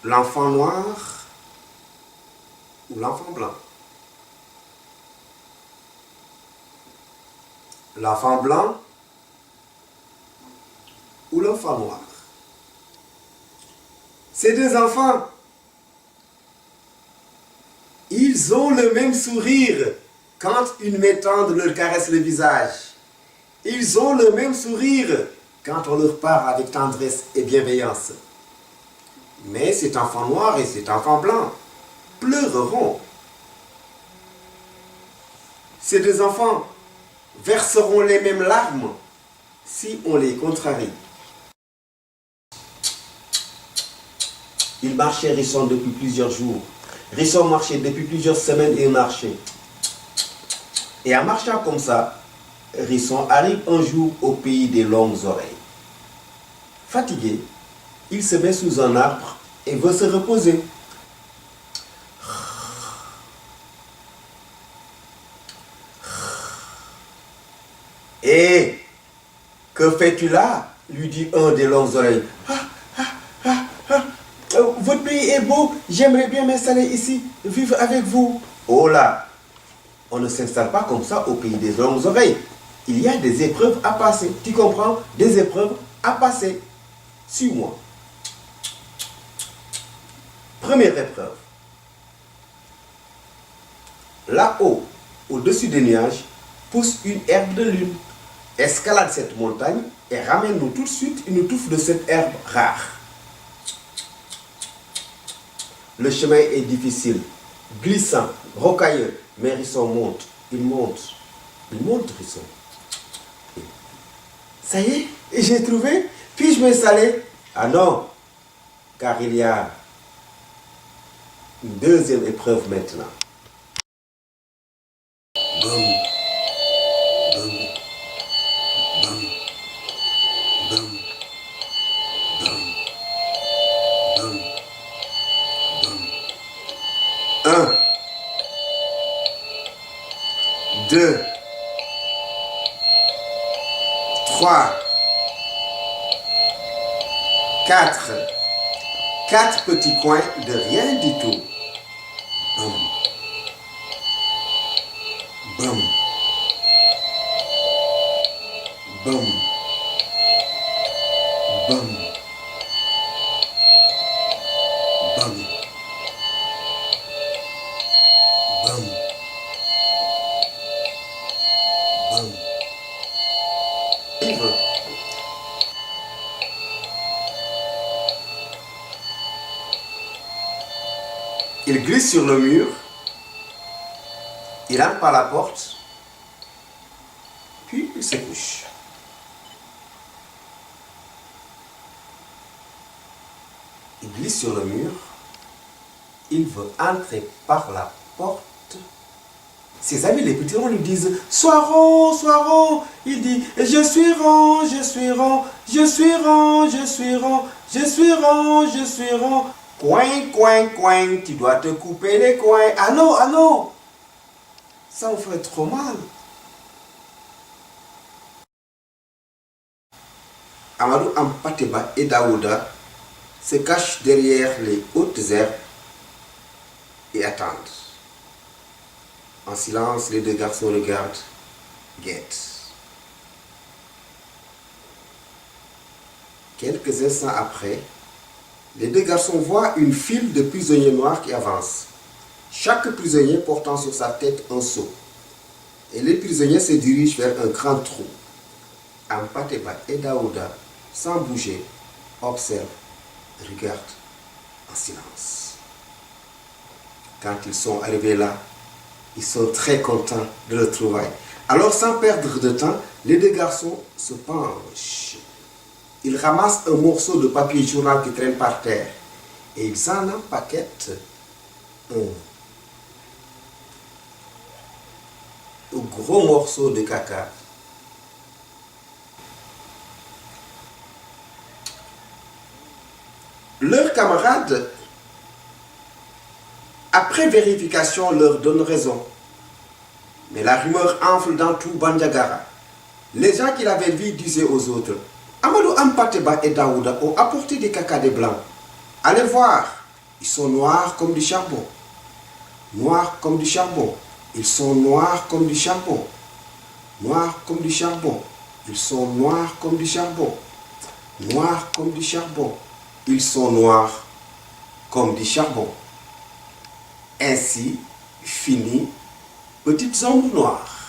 L'enfant noir ou l'enfant blanc? L'enfant blanc ou l'enfant noir? Ces deux enfants, ils ont le même sourire quand une main tendre leur caresse le visage. Ils ont le même sourire quand on leur parle avec tendresse et bienveillance. Mais cet enfant noir et cet enfant blanc pleureront. Ces deux enfants verseront les mêmes larmes si on les contrarie. Ils marchaient Risson depuis plusieurs jours. Risson marchait depuis plusieurs semaines et marchait. Et en marchant comme ça, Risson arrive un jour au pays des longues oreilles. Fatigué, il se met sous un arbre et veut se reposer. Et que fais-tu là? Lui dit un des longues oreilles. Votre pays est beau, j'aimerais bien m'installer ici, vivre avec vous. Oh là, on ne s'installe pas comme ça au pays des longues oreilles. Il y a des épreuves à passer, tu comprends? Des épreuves à passer. Suis-moi. Première épreuve. Là-haut, au-dessus des nuages, pousse une herbe de lune. Escalade cette montagne et ramène-nous tout de suite une touffe de cette herbe rare. Le chemin est difficile, glissant, rocailleux, mais Risson monte. Il monte, Risson. Ça y est, j'ai trouvé. Puis-je m'installer? Ah non, car il y a une deuxième épreuve maintenant. Boum, boum, boum, boum, boum, boum, boum. 1, 2, 3, 4. 4 petits coins de rien du tout. Boum. Boum. Boum. Boum. Boum. Boum. Boum. Livre. Il glisse sur le mur, il entre par la porte, puis il se couche. Il glisse sur le mur, il veut entrer par la porte. Ses amis les petits ronds lui disent « Sois rond, sois rond !» Il dit « Je suis rond, je suis rond, je suis rond, je suis rond, je suis rond, je suis rond. » Coin, coin, coin, tu dois te couper les coins. Ah non, ah non! Ça vous fait trop mal. Amadou Ampateba et Daouda se cachent derrière les hautes herbes et attendent. En silence, les deux garçons regardent, guettent. Quelques instants après, les deux garçons voient une file de prisonniers noirs qui avancent. Chaque prisonnier portant sur sa tête un seau. Et les prisonniers se dirigent vers un grand trou. Ampateba et Daouda, sans bouger, observent, regardent en silence. Quand ils sont arrivés là, ils sont très contents de le trouver. Alors, sans perdre de temps, les deux garçons se penchent. Ils ramassent un morceau de papier journal qui traîne par terre et ils en empaquettent un gros morceau de caca. Leurs camarades, après vérification, leur donnent raison. Mais la rumeur enfle dans tout Bandiagara. Les gens qui l'avaient vu disaient aux autres: Amadou Ampateba et Daouda ont apporté des caca des blancs. Allez voir, Ils sont noirs comme du charbon. Noirs comme du charbon. Ils sont noirs comme du charbon. Noirs comme du charbon. Ils sont noirs comme du charbon. Noirs comme du charbon. Ils sont noirs comme du charbon. Ainsi finit Petites ombres noires.